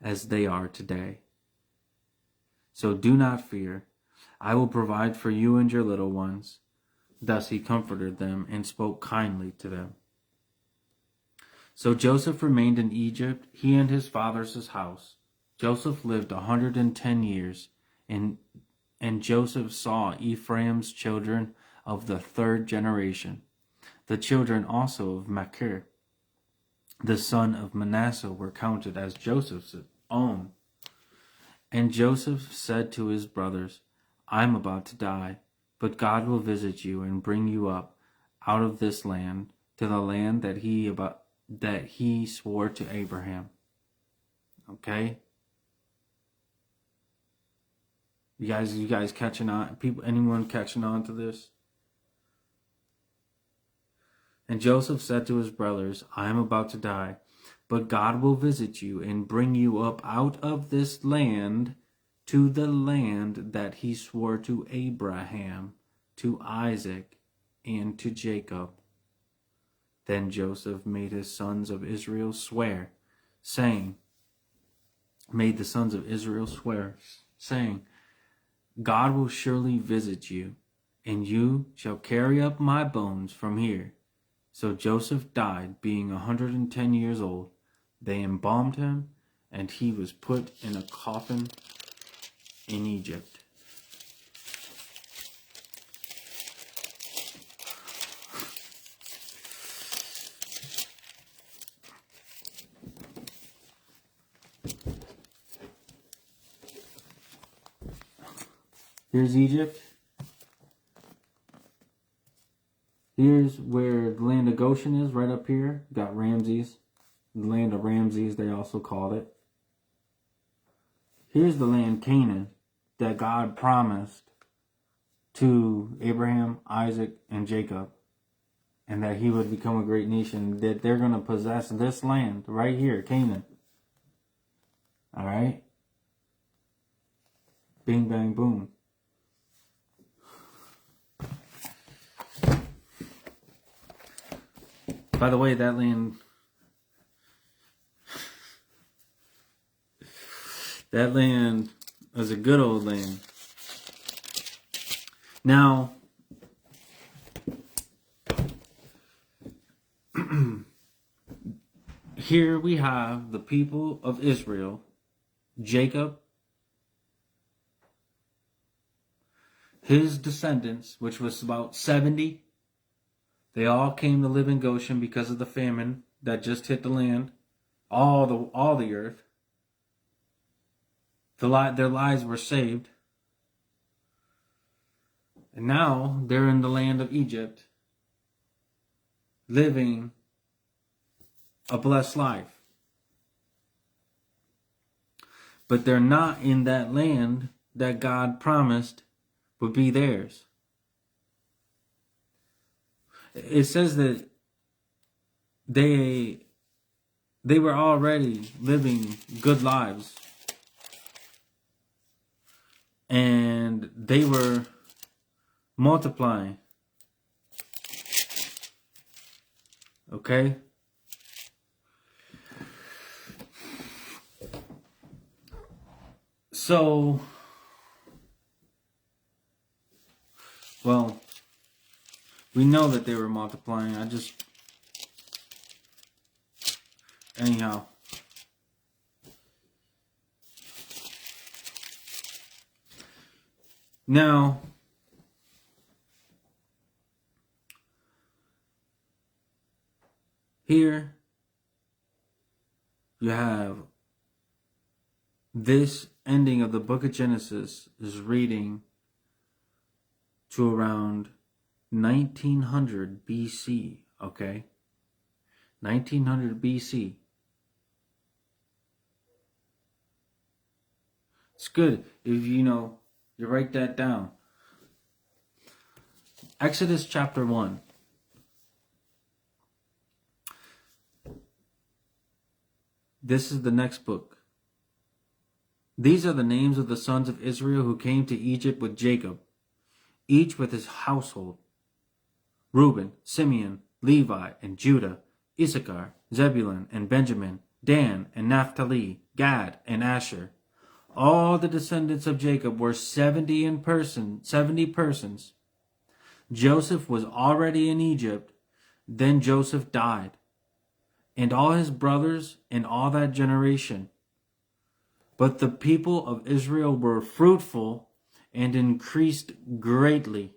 as they are today. So do not fear. I will provide for you and your little ones." Thus he comforted them and spoke kindly to them. So Joseph remained in Egypt, he and his father's house. Joseph lived 110 years, and Joseph saw Ephraim's children of the third generation. The children also of Machir, the son of Manasseh, were counted as Joseph's own. And Joseph said to his brothers, "I am about to die, but God will visit you and bring you up out of this land to the land that he swore to Abraham." Okay? You guys catching on? Anyone catching on to this? And Joseph said to his brothers, "I am about to die, but God will visit you and bring you up out of this land to the land that he swore to Abraham, to Isaac, and to Jacob." Then Joseph made the sons of Israel swear, saying, "God will surely visit you, and you shall carry up my bones from here." So Joseph died, being 110 years old. They embalmed him, and he was put in a coffin in Egypt. Here's Egypt. Here's where the land of Goshen is, right up here. Got Ramses. The land of Ramses, they also called it. Here's the land Canaan that God promised to Abraham, Isaac, and Jacob, and that he would become a great nation, that they're going to possess this land right here, Canaan. All right? Bing, bang, boom. By the way, that land was a good old land. Now, here we have the people of Israel, Jacob, his descendants, which was about 70. They all came to live in Goshen because of the famine that just hit the land, all the earth. Their lives were saved. And now they're in the land of Egypt, living a blessed life. but they're not in that land that God promised would be theirs. It says that they were already living good lives, and they were multiplying. Okay? So, well, we know that they were multiplying. Anyhow. Now, here you have this ending of the book of Genesis is reading to around 1900 BC, okay? 1900 BC. It's good if you write that down. Exodus chapter 1. This is the next book. These are the names of the sons of Israel who came to Egypt with Jacob, each with his household: Reuben, Simeon, Levi, and Judah, Issachar, Zebulun, and Benjamin, Dan, and Naphtali, Gad, and Asher. All the descendants of Jacob were 70 persons. Joseph was already in Egypt. Then Joseph died, and all his brothers and all that generation. But the people of Israel were fruitful and increased greatly.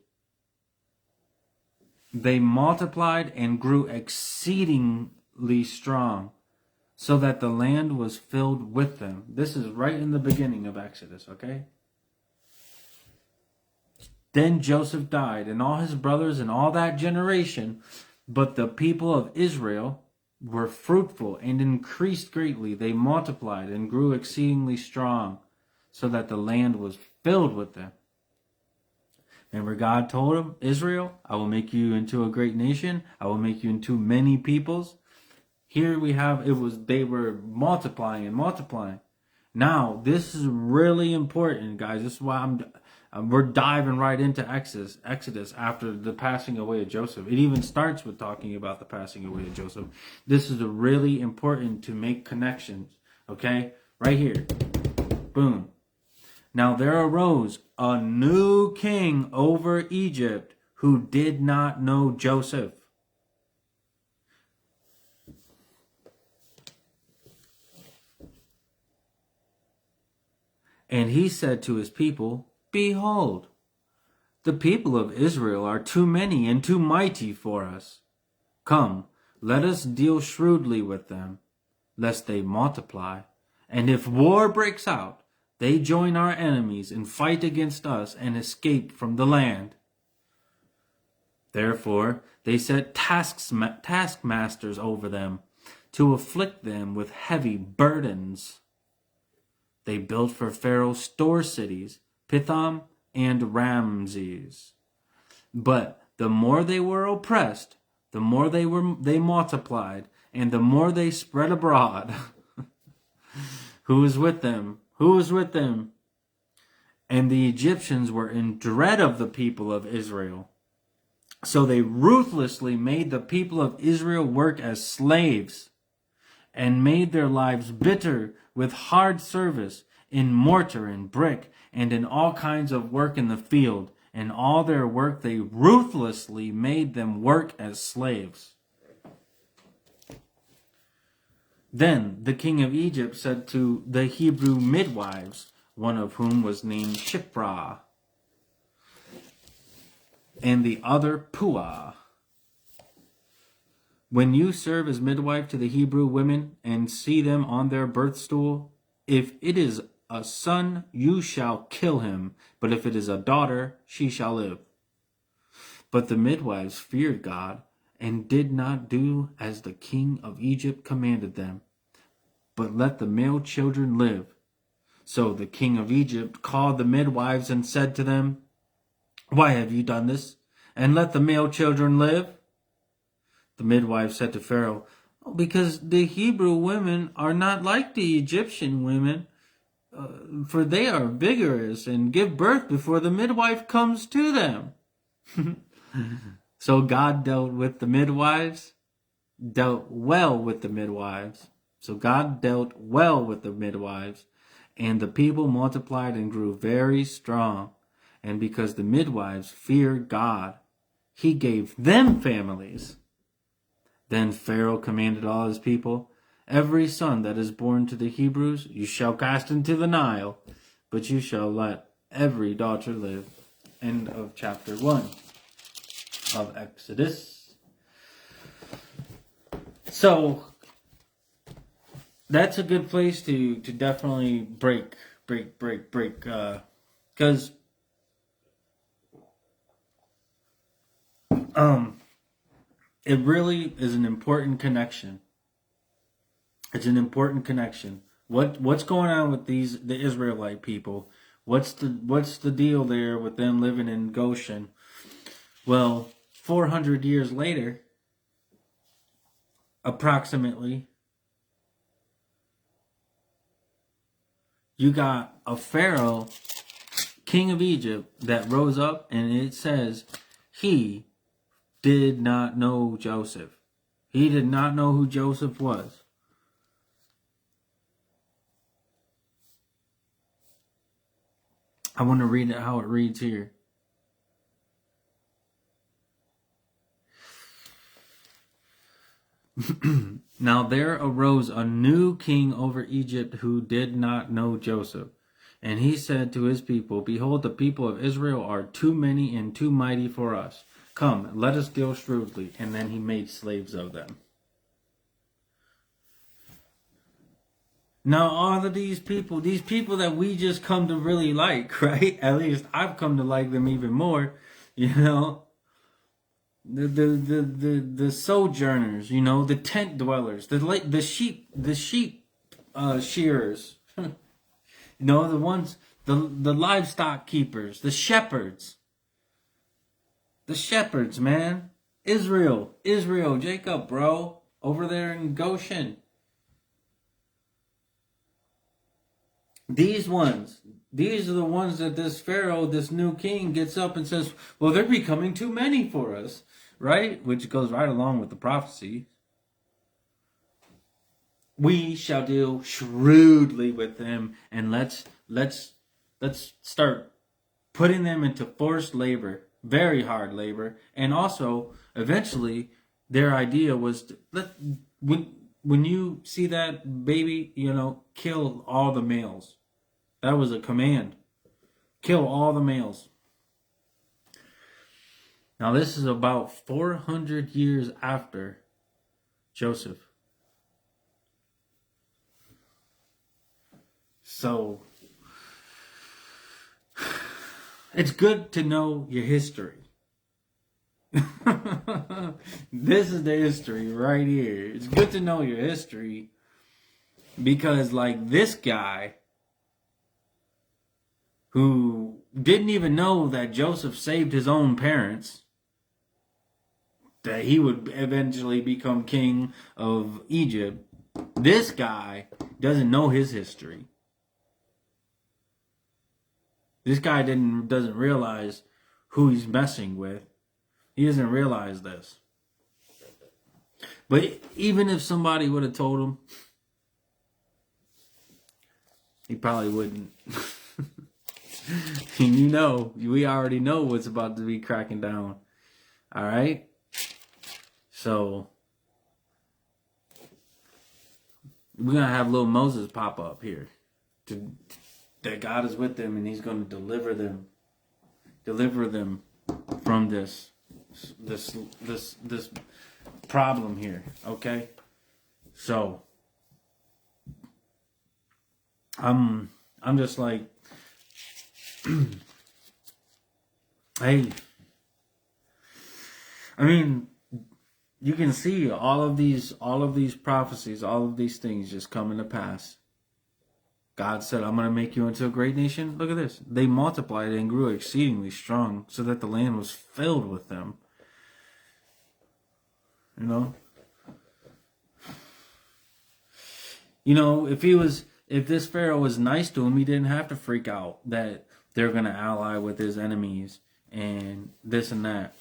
They multiplied and grew exceedingly strong, so that the land was filled with them. This is right in the beginning of Exodus, okay? Then Joseph died, and all his brothers and all that generation. But the people of Israel were fruitful and increased greatly. They multiplied and grew exceedingly strong, so that the land was filled with them. Remember, God told him, Israel, I will make you into a great nation. I will make you into many peoples. Here we have, they were multiplying and multiplying. Now, this is really important, guys. This is why we're diving right into Exodus after the passing away of Joseph. It even starts with talking about the passing away of Joseph. This is really important to make connections, okay? Right here. Boom. Now there arose a new king over Egypt who did not know Joseph. And he said to his people, Behold, the people of Israel are too many and too mighty for us. Come, let us deal shrewdly with them, lest they multiply. And if war breaks out, they join our enemies and fight against us and escape from the land. Therefore, they set taskmasters over them to afflict them with heavy burdens. They built for Pharaoh store cities, Pithom and Ramses. But the more they were oppressed, the more they multiplied, and the more they spread abroad. Who was with them? Who was with them? And the Egyptians were in dread of the people of Israel. So they ruthlessly made the people of Israel work as slaves, and made their lives bitter with hard service in mortar and brick, and in all kinds of work in the field. In all their work they ruthlessly made them work as slaves. Then the king of Egypt said to the Hebrew midwives, one of whom was named Shiphrah, and the other Puah, when you serve as midwife to the Hebrew women and see them on their birth stool, if it is a son, you shall kill him, but if it is a daughter, she shall live. But the midwives feared God and did not do as the king of Egypt commanded them, but let the male children live. So the king of Egypt called the midwives and said to them, "Why have you done this? And let the male children live?" The midwife said to Pharaoh, "Oh, because the Hebrew women are not like the Egyptian women, for they are vigorous and give birth before the midwife comes to them." So God dealt well with the midwives. So God dealt well with the midwives, and the people multiplied and grew very strong. And because the midwives feared God, he gave them families. Then Pharaoh commanded all his people, "Every son that is born to the Hebrews you shall cast into the Nile, but you shall let every daughter live." End of chapter 1 of Exodus. So that's a good place to definitely break, because it really is an important connection. It's an important connection. What's going on with the Israelite people? What's the deal there with them living in Goshen? Well, 400 years later, approximately, you got a Pharaoh, king of Egypt, that rose up, and it says he did not know Joseph. He did not know who Joseph was. I want to read it how it reads here. Now there arose a new king over Egypt who did not know Joseph. And he said to his people, "Behold, the people of Israel are too many and too mighty for us. Come, let us deal shrewdly." And then he made slaves of them. Now all of these people that we just come to really like, right? At least I've come to like them even more, you know. The sojourners, you know, the tent dwellers, the sheep shearers, you know, the ones, the livestock keepers, the shepherds, man. Israel, Jacob, bro, over there in Goshen. These are the ones that this Pharaoh, this new king, gets up and says, "Well, they're becoming too many for us," right? Which goes right along with the prophecy. We shall deal shrewdly with them, and let's start putting them into forced labor, very hard labor, and also eventually their idea was to when you see that baby, you know, kill all the males. That was a command. Kill all the males. Now this is about 400 years after Joseph. So it's good to know your history. This is the history right here. It's good to know your history because, like, this guy who didn't even know that Joseph saved his own parents, that he would eventually become king of Egypt, this guy doesn't know his history. This guy doesn't realize who he's messing with. He doesn't realize this. But even if somebody would have told him, he probably wouldn't. And you know, we already know what's about to be cracking down. All right? So, we're going to have little Moses pop up here. That God is with them and he's going to deliver them from this problem here, okay? So I'm just like, hey, I mean, you can see all of these prophecies, all of these things just coming to pass. God said, I'm going to make you into a great nation. Look at this. They multiplied and grew exceedingly strong so that the land was filled with them. You know, if this Pharaoh was nice to him, he didn't have to freak out that they're going to ally with his enemies and this and that.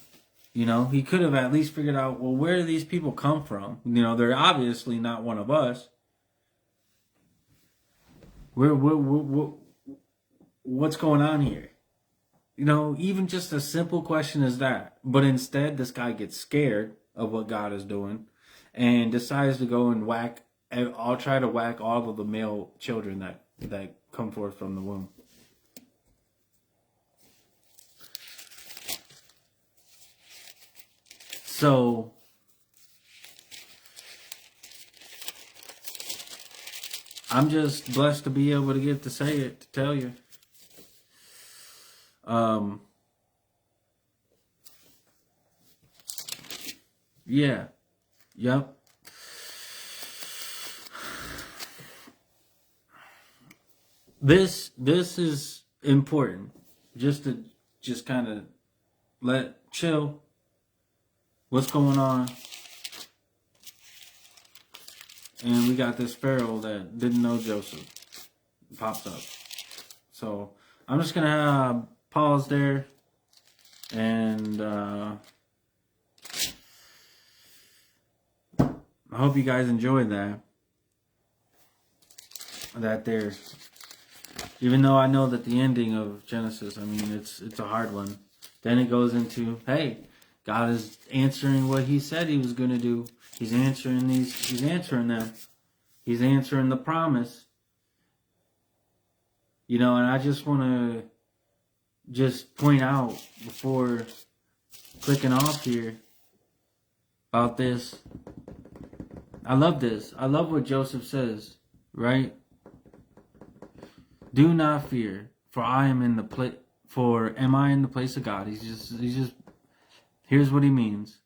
You know, he could have at least figured out, well, where do these people come from? You know, they're obviously not one of us. What's going on here? You know, even just a simple question as that. But instead, this guy gets scared of what God is doing and decides to go and whack. I'll try to whack all of the male children that come forth from the womb. So, I'm just blessed to be able to get to say it, to tell you. Yeah. Yep. This is important. Just to kind of chill. What's going on? And we got this Pharaoh that didn't know Joseph. Pops up. So I'm just gonna pause there, and I hope you guys enjoyed that. There's, even though I know that the ending of Genesis, I mean, it's a hard one. Then it goes into, hey, God is answering what He said He was going to do. He's answering them. He's answering the promise. You know, and I just want to just point out before clicking off here about this. I love this. I love what Joseph says, right? Do not fear, for I am in the place. For am I in the place of God? He's just. Here's what he means.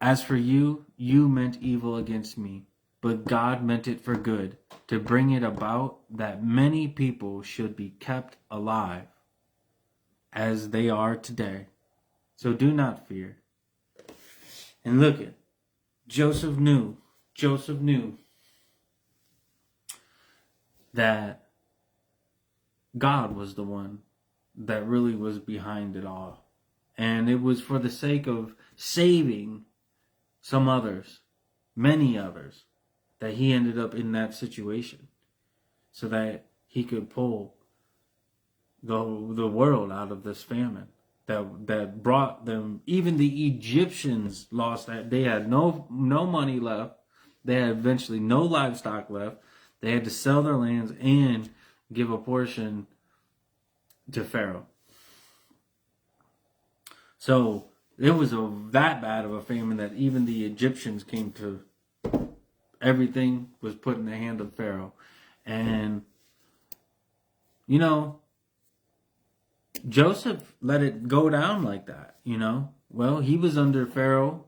As for you, you meant evil against me, but God meant it for good, to bring it about that many people should be kept alive, as they are today. So do not fear. And look at Joseph knew that God was the one that really was behind it all. And it was for the sake of saving some others, many others, that he ended up in that situation, so that he could pull the world out of this famine that brought them. Even the Egyptians lost that. They had no money left. They had eventually no livestock left. They had to sell their lands and give a portion to Pharaoh. So it was that bad of a famine that even the Egyptians came to. Everything was put in the hand of Pharaoh. And, you know, Joseph let it go down like that, you know. Well, he was under Pharaoh.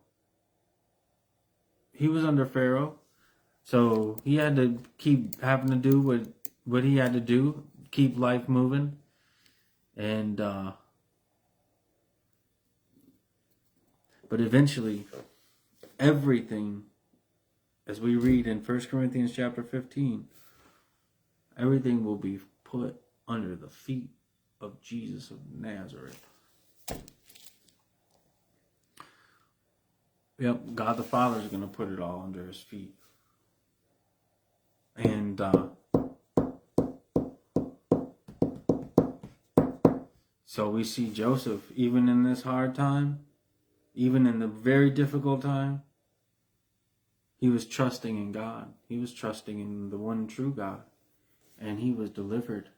So he had to keep having to do what he had to do, keep life moving. And, but eventually, everything, as we read in 1 Corinthians chapter 15, everything will be put under the feet of Jesus of Nazareth. Yep, God the Father is going to put it all under his feet. And so we see Joseph, even in this hard time, even in the very difficult time, he was trusting in God. He was trusting in the one true God. And he was delivered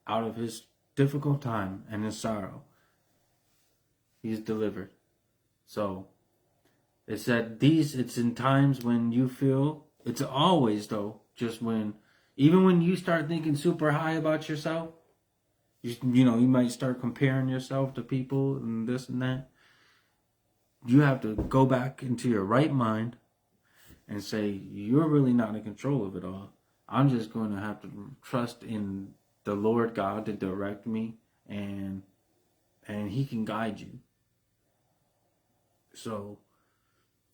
out of his difficult time and his sorrow. He's delivered. So it said it's in times when you feel, it's always though, just when, even when you start thinking super high about yourself, you know, you might start comparing yourself to people and this and that. You have to go back into your right mind and say, you're really not in control of it all. I'm just going to have to trust in the Lord God to direct me, and he can guide you. So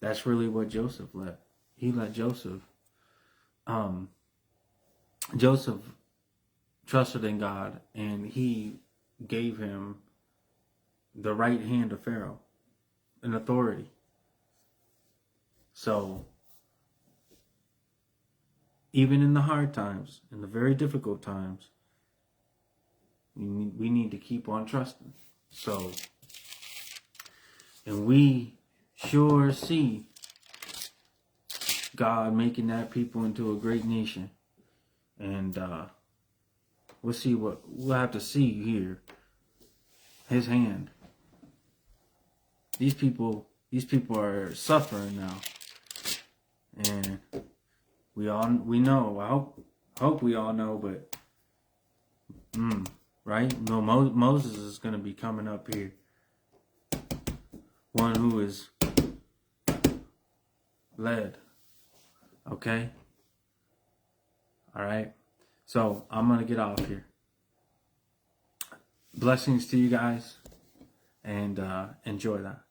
that's really what Joseph let. He let Joseph trusted in God, and he gave him the right hand of Pharaoh, an authority. So even in the hard times, in the very difficult times, we need to keep on trusting. So, and we sure see God making that people into a great nation. And we'll have to see here. His hand. These people are suffering now. And we know, I hope we all know, but right? No, Moses is going to be coming up here. One who is led. Okay? All right? So, I'm going to get off here. Blessings to you guys, and enjoy that.